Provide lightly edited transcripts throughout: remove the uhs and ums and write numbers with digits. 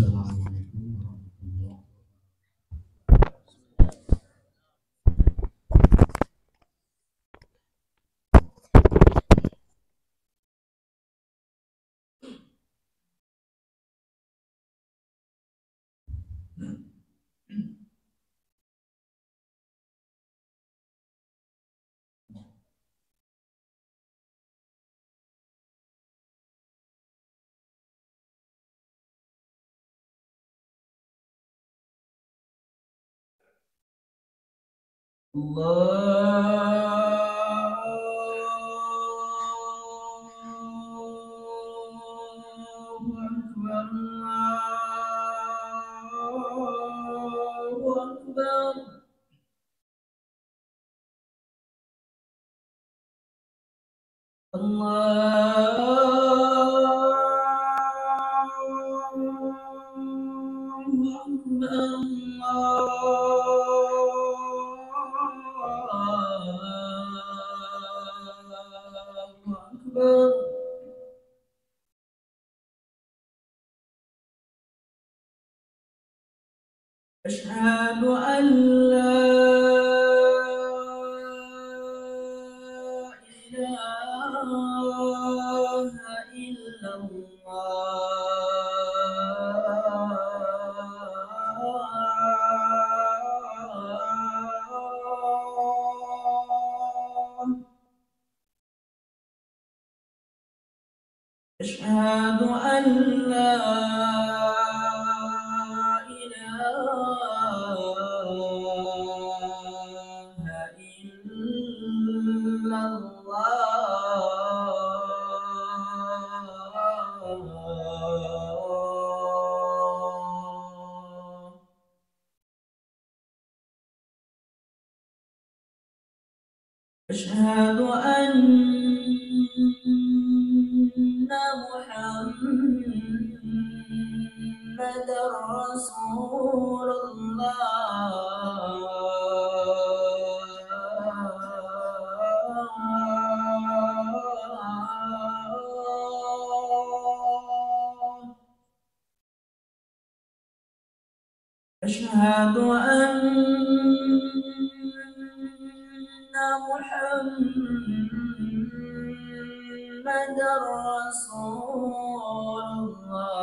Assalamualaikum warahmatullahi أشهد أن لا إله إلا الله. أشهد أن لا إله إلا الله. أشهد أن محمدا رسول الله. أشهد أن محمدا رسول الله.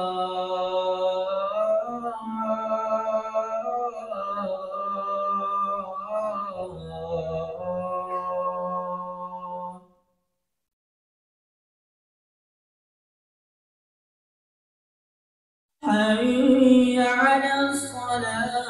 حي على الصلاة.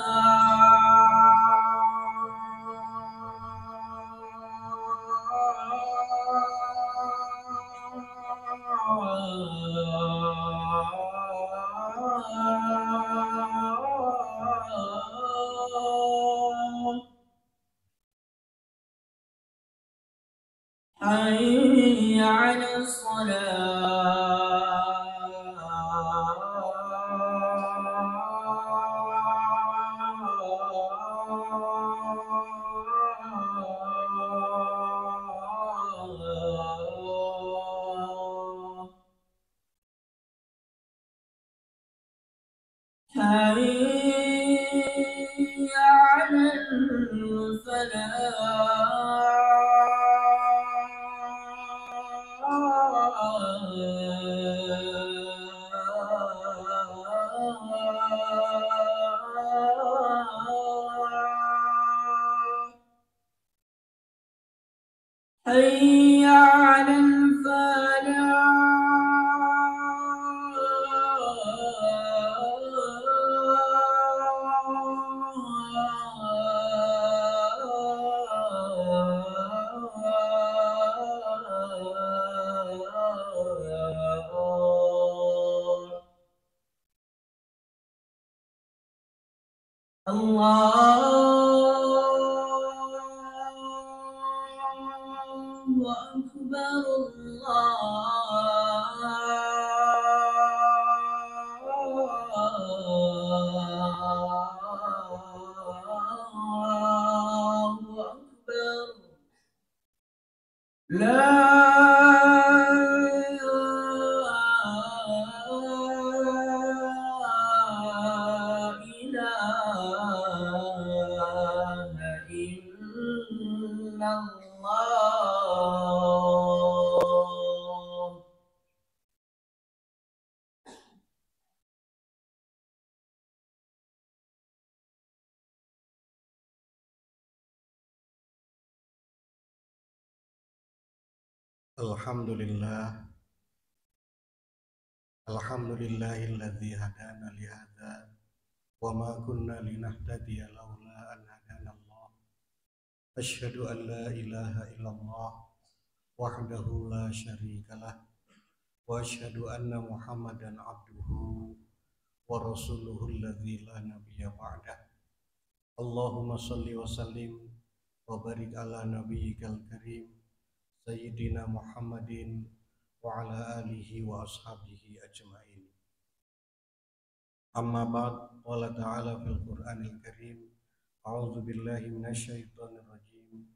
حي على الصلاة. حي على الفلاح. حي على الفلاح. الله أكبر. الله أكبر. لا Alhamdulillah, alhamdulillahilladzi hadana li hadza wa ma kunna linahtadiya laula an hadana Allah. Asyhadu an la ilaha illallah wahdahu la syarikalah wa asyhadu anna Muhammadan abduhu wa rasuluhu alladzi la nabiyya ba'dah. Allahumma shalli wa sallim wa barik ala nabiyyikal karim Sayyidina Muhammadin wa ala alihi wa ashabihi ajma'in. Amma ba'd, qala ta'ala fil Qur'anil Karim, a'udzu billahi minasyaitonir rajim.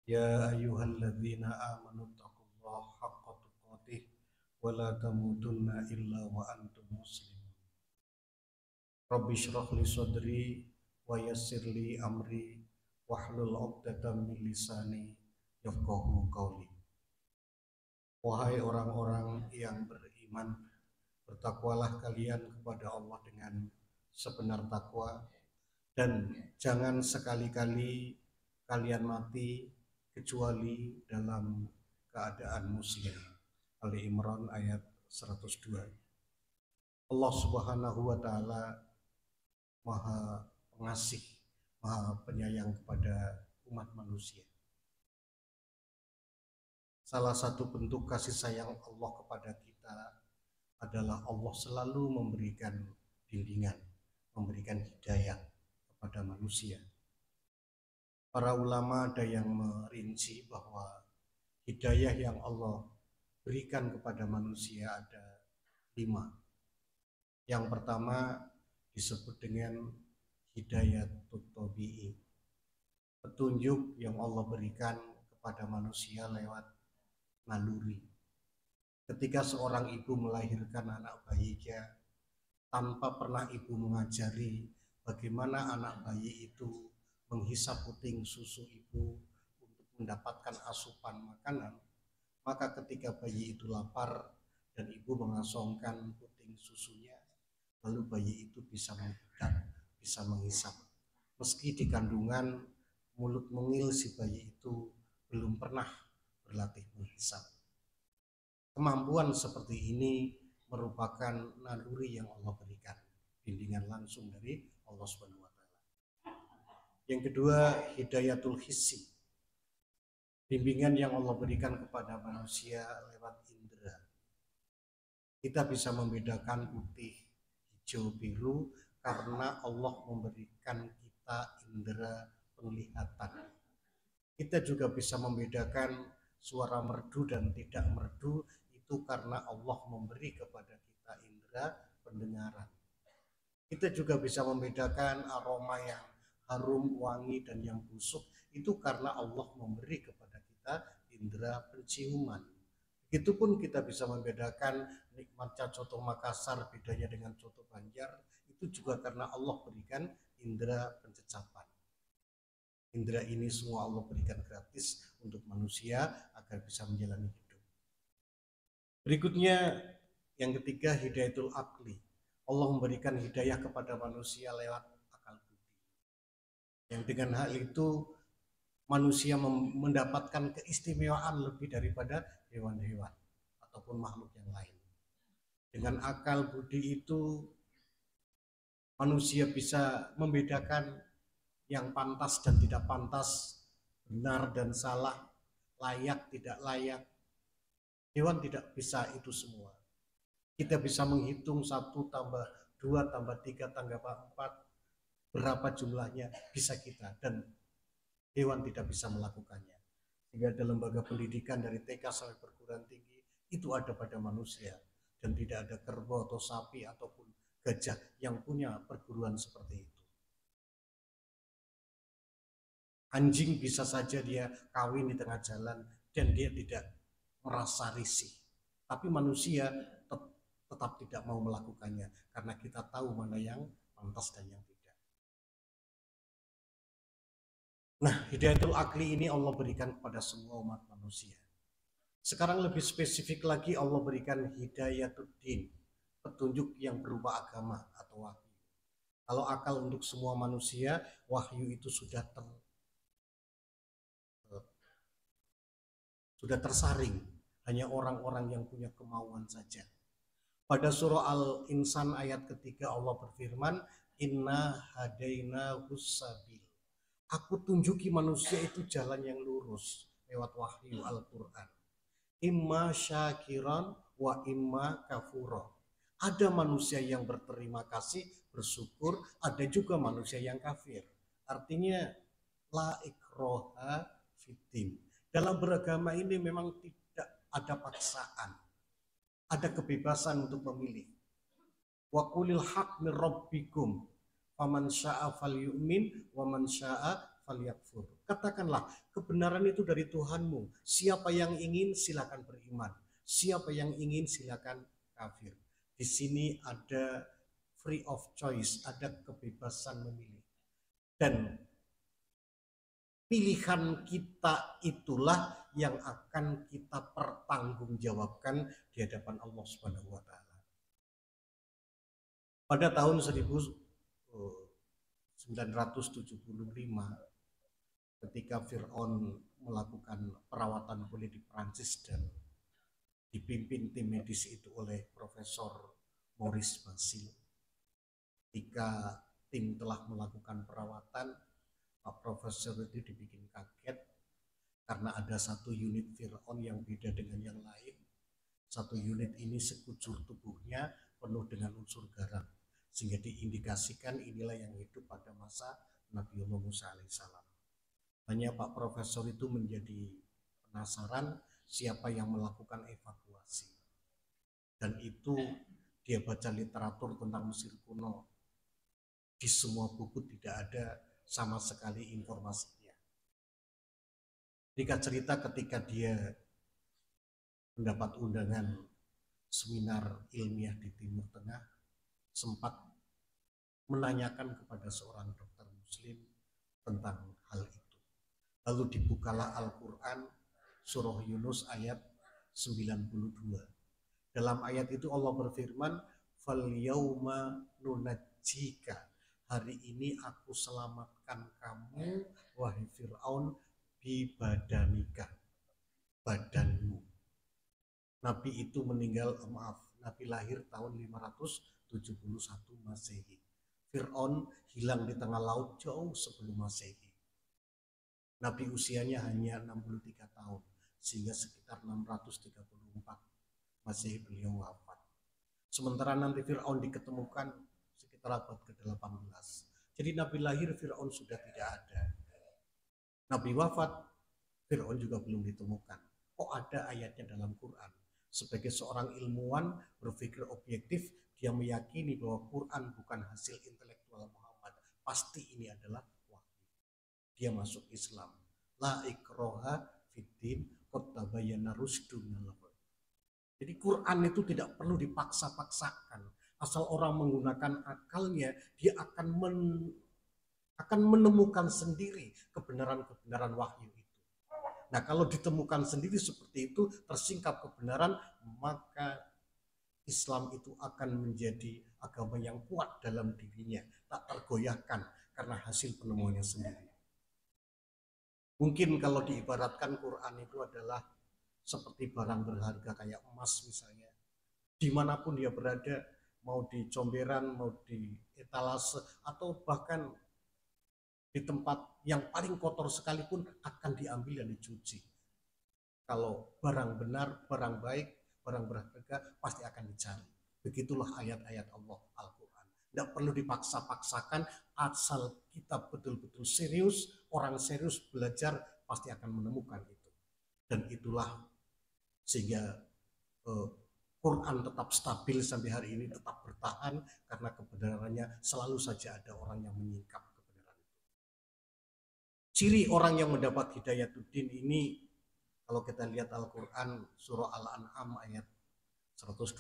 Ya ayyuhalladzina amanu taqullaha haqqa tuqatih wa la tamutunna illa wa antum muslimun. Rabbi shrah li sadri wa yassir li amri wahlul 'uqdatam min lisani yafqahu qawli. Wahai orang-orang yang beriman, bertakwalah kalian kepada Allah dengan sebenar takwa, dan jangan sekali-kali kalian mati kecuali dalam keadaan muslim. Ali Imran ayat 102. Allah Subhanahu wa taala Maha Pengasih, Maha Penyayang kepada umat manusia. Salah satu bentuk kasih sayang Allah kepada kita adalah Allah selalu memberikan bimbingan, memberikan hidayah kepada manusia. Para ulama ada yang merinci bahwa hidayah yang Allah berikan kepada manusia ada 5. Yang pertama disebut dengan hidayatul tabi'i, petunjuk yang Allah berikan kepada manusia lewat naluri. Ketika seorang ibu melahirkan anak bayinya, tanpa pernah ibu mengajari bagaimana anak bayi itu menghisap puting susu ibu untuk mendapatkan asupan makanan, maka ketika bayi itu lapar dan ibu mengasongkan puting susunya, lalu bayi itu bisa menghidap, bisa menghisap. Meski di kandungan, mulut mungil si bayi itu belum pernah berlatih menghisap. Kemampuan seperti ini merupakan naluri yang Allah berikan, bimbingan langsung dari Allah Subhanahu wa taala. Yang kedua, hidayatul hissi, bimbingan yang Allah berikan kepada manusia lewat indera. Kita bisa membedakan putih, hijau, biru karena Allah memberikan kita indera penglihatan. Kita juga bisa membedakan suara merdu dan tidak merdu itu karena Allah memberi kepada kita indera pendengaran. Kita juga bisa membedakan aroma yang harum, wangi, dan yang busuk itu karena Allah memberi kepada kita indera penciuman. Begitupun kita bisa membedakan nikmatnya coto Makassar bedanya dengan coto Banjar itu juga karena Allah berikan indera pencecapan. Indera ini semua Allah berikan gratis untuk manusia agar bisa menjalani hidup. Berikutnya, yang ketiga, hidayatul akli. Allah memberikan hidayah kepada manusia lewat akal budi. Yang dengan hal itu manusia mendapatkan keistimewaan lebih daripada hewan-hewan ataupun makhluk yang lain. Dengan akal budi itu manusia bisa membedakan yang pantas dan tidak pantas, benar dan salah, layak tidak layak. Hewan tidak bisa itu semua. Kita bisa menghitung 1 tambah 2 tambah 3 tambah 4 berapa jumlahnya bisa kita, dan hewan tidak bisa melakukannya. Sehingga dalam lembaga pendidikan dari TK sampai perguruan tinggi itu ada pada manusia, dan tidak ada kerbau atau sapi ataupun gajah yang punya perguruan seperti itu. Anjing bisa saja dia kawin di tengah jalan dan dia tidak merasa risih. Tapi manusia tetap tidak mau melakukannya karena kita tahu mana yang pantas dan yang tidak. Nah, hidayatul akli ini Allah berikan kepada semua umat manusia. Sekarang lebih spesifik lagi Allah berikan hidayatul din, petunjuk yang berupa agama atau wahyu. Kalau akal untuk semua manusia, wahyu itu sudah tersaring hanya orang-orang yang punya kemauan saja. Pada surah Al-Insan ayat ketiga Allah berfirman, Inna hadaina hussabil. Aku tunjuki manusia itu jalan yang lurus lewat wahyu Al-Quran. Imma syakiran wa imma kafuro. Ada manusia yang berterima kasih, bersyukur, ada juga manusia yang kafir. Artinya la ikroha fiddin. Dalam beragama ini memang tidak ada paksaan. Ada kebebasan untuk memilih. Wa qulil haq min rabbikum faman syaa falyu'min wa man syaa falyakfur. Katakanlah, kebenaran itu dari Tuhanmu. Siapa yang ingin silakan beriman. Siapa yang ingin silakan kafir. Di sini ada free of choice, ada kebebasan memilih. Dan pilihan kita itulah yang akan kita pertanggungjawabkan di hadapan Allah Subhanahu wa taala. Pada tahun 1975 ketika Fir'aun melakukan perawatan politik Prancis dan dipimpin tim medis itu oleh Profesor Maurice Basil. Ketika tim telah melakukan perawatan, Pak Profesor itu dibikin kaget karena ada satu unit Fir'aun yang beda dengan yang lain. Satu unit ini sekujur tubuhnya penuh dengan unsur garam, sehingga diindikasikan inilah yang hidup pada masa Nabiullah Musa alaihissalam. Hanya Pak Profesor itu menjadi penasaran siapa yang melakukan evakuasi. Dan itu dia baca literatur tentang Mesir kuno. Di semua buku tidak ada sama sekali informasinya. Singkat cerita ketika dia mendapat undangan seminar ilmiah di Timur Tengah, sempat menanyakan kepada seorang dokter muslim tentang hal itu. Lalu dibukalah Al-Quran surah Yunus ayat 92. Dalam ayat itu Allah berfirman, "Fal yauma nunajjika." Hari ini aku selamatkan kamu, wahai Fir'aun, bi badanika, badanmu. Nabi itu meninggal, Nabi lahir tahun 571 Masehi. Fir'aun hilang di tengah laut jauh sebelum Masehi. Nabi usianya hanya 63 tahun, sehingga sekitar 634 Masehi beliau wafat. Sementara nanti Fir'aun diketemukan sekitar abad ke-18. Jadi Nabi lahir, Fir'aun sudah tidak ada. Nabi wafat, Fir'aun juga belum ditemukan. Kok ada ayatnya dalam Quran? Sebagai seorang ilmuwan berpikir objektif, dia meyakini bahwa Quran bukan hasil intelektual Muhammad. Pasti ini adalah wahyu. Dia masuk Islam. La ikroha fiddin qad tabayyana rusdu minal ghayy. Jadi Quran itu tidak perlu dipaksa-paksakan. Asal orang menggunakan akalnya, dia akan menemukan sendiri kebenaran-kebenaran wahyu itu. Nah, kalau ditemukan sendiri seperti itu, tersingkap kebenaran, maka Islam itu akan menjadi agama yang kuat dalam dirinya, tak tergoyahkan karena hasil penemuannya sendiri. Mungkin kalau diibaratkan Quran itu adalah seperti barang berharga kayak emas misalnya. Dimanapun dia berada, mau di comberan, mau di etalase, atau bahkan di tempat yang paling kotor sekalipun akan diambil dan dicuci. Kalau barang benar, barang baik, barang berharga pasti akan dicari. Begitulah ayat-ayat Allah Al-Quran. Tidak perlu dipaksa-paksakan, asal kita betul-betul serius, orang serius belajar pasti akan menemukan itu. Dan itulah sehingga Quran tetap stabil sampai hari ini, tetap bertahan karena kebenarannya selalu saja ada orang yang menyingkap kebenaran itu. Ciri orang yang mendapat hidayatuddin ini, kalau kita lihat Al-Quran surah Al-An'am ayat 125,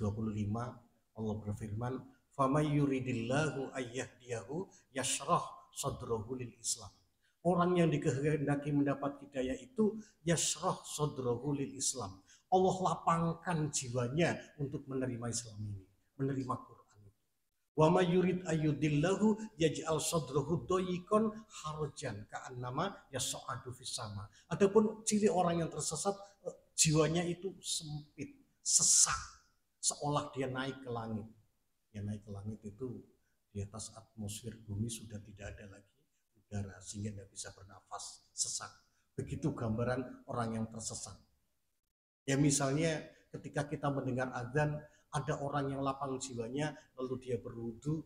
Allah berfirman, "Faman yuridillahu ayyahdiyahu yashrah sadrahu lil Islam." Orang yang dikehendaki mendapat hidayah itu yashrah sadrahu lil Islam. Allah lapangkan jiwanya untuk menerima Islam ini, menerima Quran itu. Wa may yurid ayyudillahu yaj'al sadrahu dayyqan harajan ka'annama yas'adu fis sama. Adapun ciri orang yang tersesat, jiwanya itu sempit, sesak, seolah dia naik ke langit. Dia naik ke langit itu di atas atmosfer bumi sudah tidak ada lagi udara sehingga tidak bisa bernafas, sesak. Begitu gambaran orang yang tersesat. Ya misalnya ketika kita mendengar azan, ada orang yang lapang jiwanya, lalu dia berwudu,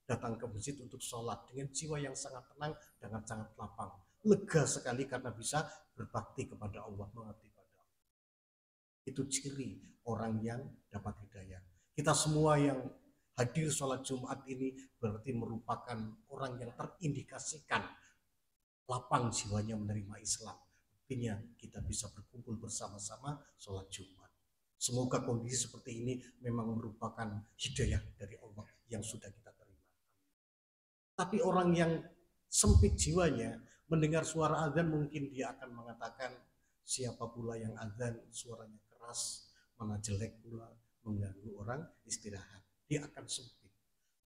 datang ke masjid untuk sholat dengan jiwa yang sangat tenang dan sangat lapang. Lega sekali karena bisa berbakti kepada Allah, mengabdi pada Allah. Itu ciri orang yang dapat hidayah. Kita semua yang hadir sholat Jumat ini berarti merupakan orang yang terindikasikan lapang jiwanya menerima Islam. Artinya kita bisa berkumpul bersama-sama sholat Jumat. Semoga kondisi seperti ini memang merupakan hidayah dari Allah yang sudah kita terima. Tapi orang yang sempit jiwanya, mendengar suara azan mungkin dia akan mengatakan, siapa pula yang azan suaranya keras, mana jelek pula mengganggu orang istirahat. Dia akan sempit.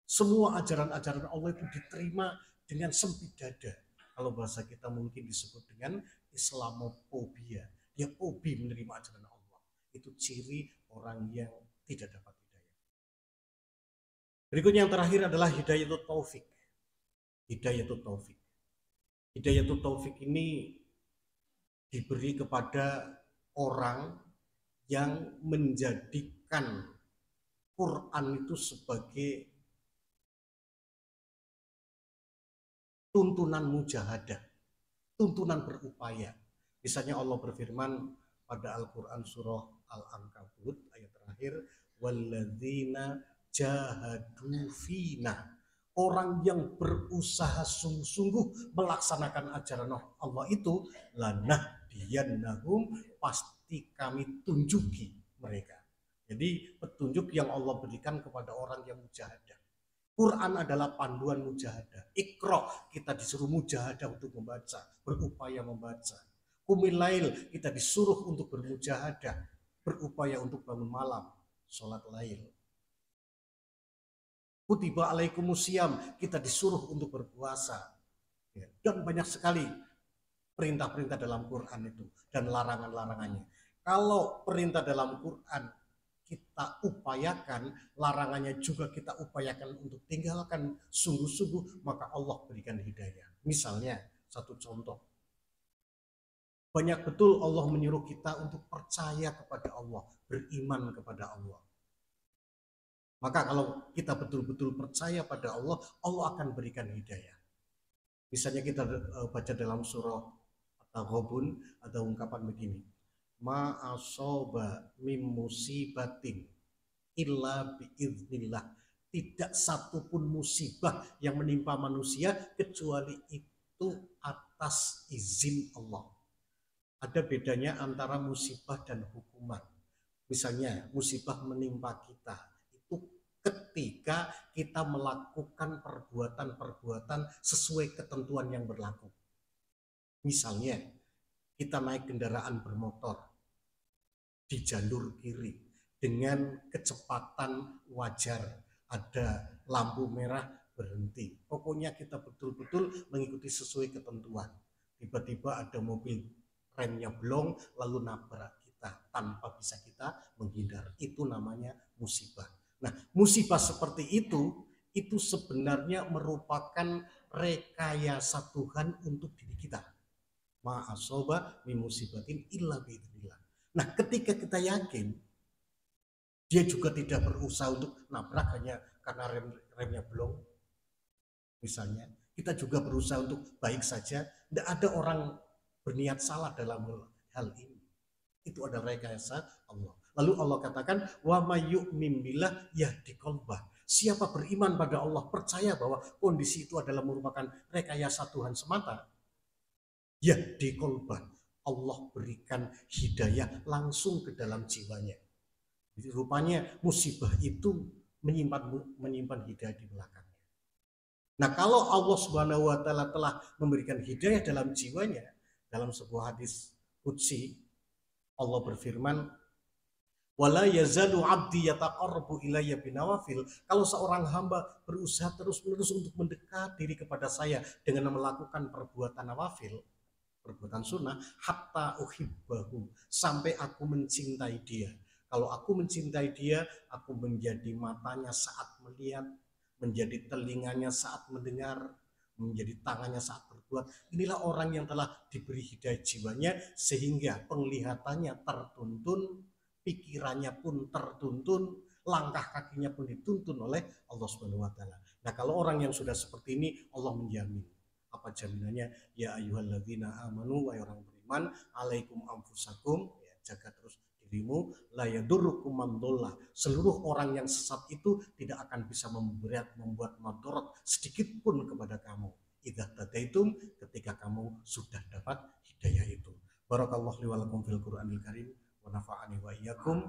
Semua ajaran-ajaran Allah itu diterima dengan sempit dada. Kalau bahasa kita mungkin disebut dengan Islamofobia. Dia fobi menerima ajaran Allah. Itu ciri orang yang tidak dapat hidayah. Berikutnya yang terakhir adalah hidayatul taufik. Hidayatul taufik. Hidayatul taufik ini diberi kepada orang yang menjadikan Quran itu sebagai tuntunan mujahadah, tuntunan berupaya. Misalnya Allah berfirman pada Al-Quran surah Al-Ankabut ayat terakhir, walladzina jahadu fina, orang yang berusaha sungguh-sungguh melaksanakan ajaran Allah itu, lanahdiyannahum, pasti kami tunjuki mereka. Jadi petunjuk yang Allah berikan kepada orang yang mujahadah. Quran adalah panduan mujahadah. Iqra, kita disuruh mujahadah untuk membaca, berupaya membaca. Qumil lail, kita disuruh untuk bermujahadah, berupaya untuk bangun malam, sholat lail. Kutiba alaikumusiyam, kita disuruh untuk berpuasa. Dan banyak sekali perintah-perintah dalam Quran itu dan larangan-larangannya. Kalau perintah dalam Quran kita upayakan, larangannya juga kita upayakan untuk tinggalkan sungguh-sungguh, maka Allah berikan hidayah. Misalnya, satu contoh. Banyak betul Allah menyuruh kita untuk percaya kepada Allah, beriman kepada Allah. Maka kalau kita betul-betul percaya pada Allah, Allah akan berikan hidayah. Misalnya kita baca dalam surah At-Taghabun, ada ungkapan begini. Ma asoba mim musibatin illa biiznillah. Tidak satupun musibah yang menimpa manusia kecuali itu atas izin Allah. Ada bedanya antara musibah dan hukuman. Misalnya musibah menimpa kita itu ketika kita melakukan perbuatan-perbuatan sesuai ketentuan yang berlaku. Misalnya kita naik kendaraan bermotor di jalur kiri dengan kecepatan wajar, ada lampu merah berhenti. Pokoknya kita betul-betul mengikuti sesuai ketentuan. Tiba-tiba ada mobil remnya blong lalu nabrak kita tanpa bisa kita menghindar. Itu namanya musibah. Nah, musibah seperti itu sebenarnya merupakan rekayasa Tuhan untuk diri kita. Ma asoba min musibatin illa biidznillah. Nah, ketika kita yakin dia juga tidak berusaha untuk nabrak hanya karena remnya blong, misalnya, kita juga berusaha untuk baik saja. Tidak ada orang berniat salah dalam hal ini. Itu adalah rekayasa Allah. Lalu Allah katakan, wa may yu'min billah yahdi qalbah. Siapa beriman pada Allah, percaya bahwa kondisi itu adalah merupakan rekayasa Tuhan semata, yahdi qalbah, Allah berikan hidayah langsung ke dalam jiwanya. Jadi rupanya musibah itu menyimpan hidayah di belakangnya. Nah, kalau Allah Subhanahu wa taala telah memberikan hidayah dalam jiwanya, dalam sebuah hadis qudsi Allah berfirman, wala yazalu 'abdi yataqarrabu ilayya binawafil. Kalau seorang hamba berusaha terus-menerus untuk mendekat diri kepada saya dengan melakukan perbuatan nawafil, perbuatan sunnah, hatta uhibbahu, sampai aku mencintai dia. Kalau aku mencintai dia, aku menjadi matanya saat melihat, menjadi telinganya saat mendengar, menjadi tangannya saat berbuat. Inilah orang yang telah diberi hidayah jiwanya, sehingga penglihatannya tertuntun, pikirannya pun tertuntun, langkah kakinya pun dituntun oleh Allah Subhanahu wa taala. Nah, kalau orang yang sudah seperti ini, Allah menjamin. Apa jaminannya? Ya ayyuhalladzina amanu, wahai orang beriman, alaikum anfusakum, ya, jaga terus dirimu, la yadurrukum man dhalla. Seluruh orang yang sesat itu tidak akan bisa membuat madarat sedikit pun kepada kamu. Idza tadaitum, ketika kamu sudah dapat hidayah itu. Barakallahu li wa lakum fil Qur'anil Karim wa nafa'ani wa iyyakum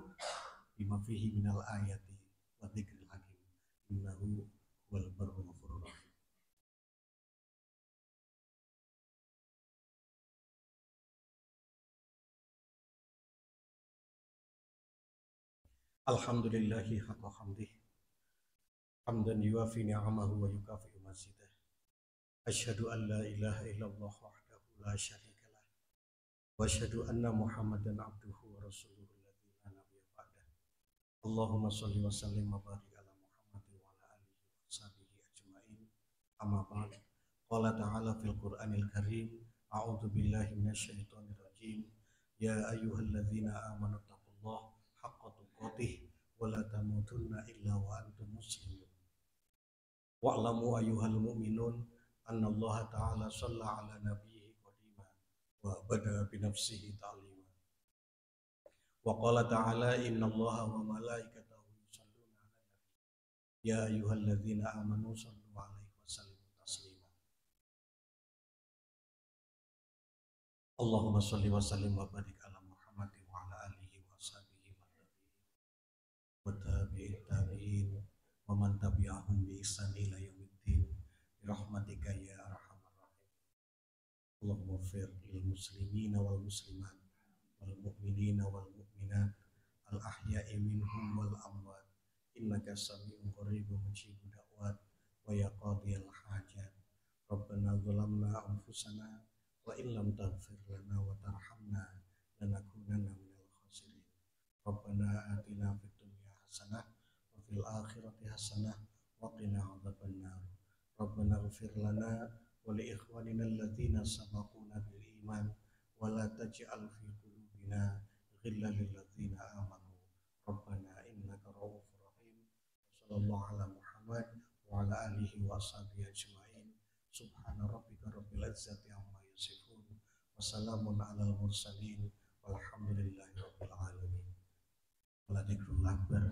bima fihi minal ayati wa dzikril hakim. Innahu wal barru ghafurur rahim. Alhamdulillahi haqqa hamdih, hamdan yuwafi ni'amahu wa yukafi'u mazidah. Asyhadu an la ilaha illallah wahdahu la syarika lah, wa asyhadu anna Muhammadan abduhu wa rasuluhu alladzi la nabiyya ba'dah. Allahumma shalli wa sallim wa barik ala Muhammad wa ala alihi wa sahbihi ajma'in. Amma ba'd. Qala ta'ala fil Qur'anil Karim, a'udzu billahi minasyaitonir rajim. Ya ayyuhalladzina amanu taqullaha haqqa tuqatih wa la tamutunna illa wa antum muslimun. Wa'lamu ayyuhal mu'minun anna Allah ta'ala shalla ala nabiyhi qadima wa bada bi nafsihi ta'lima. Wa qala ta'ala inna Allah wa malaikatahu yusalluna 'alan nabi. Ya ayyuhalladzina amanu sallu 'alaihi wa sallimu taslima. Allahumma shalli wa sallim wa barik ala Muhammad wa ala alihi wa sahbihi wa tabi'in tabi'in wa man tabi'ahum bi ihsan ila yaumiddin bi rahmatika ya arhamar rahim. Allahumma fir lil muslimina wal muslimat wal mu'minina wal mu'minat al ahya'i minhum wal amwat innaka sami'un qaribun mujibud da'wat wa ya qadiyal hajat. Rabbana zalamna anfusana wa illam taghfir lana wa tarhamna lanakunanna minal khasirin. Rabbana atina fid dunya hasanah wa fil akhirati hasanah wa qina adzabannar. Rabbana ighfir lana wa li ikhwanina alladzina sabaquna bil iman wa la taj'al fi qulubina ghillan lil ladzina amanu. Rabbana innaka ra'ufur rahim. Sallallahu ala Muhammad wa ala alihi wa sahbihi ajma'in. Subhana rabbika rabbil izzati amma yasifun wa salamun alal mursalin walhamdulillahi rabbil alamin. Wala dzikrullah akbar.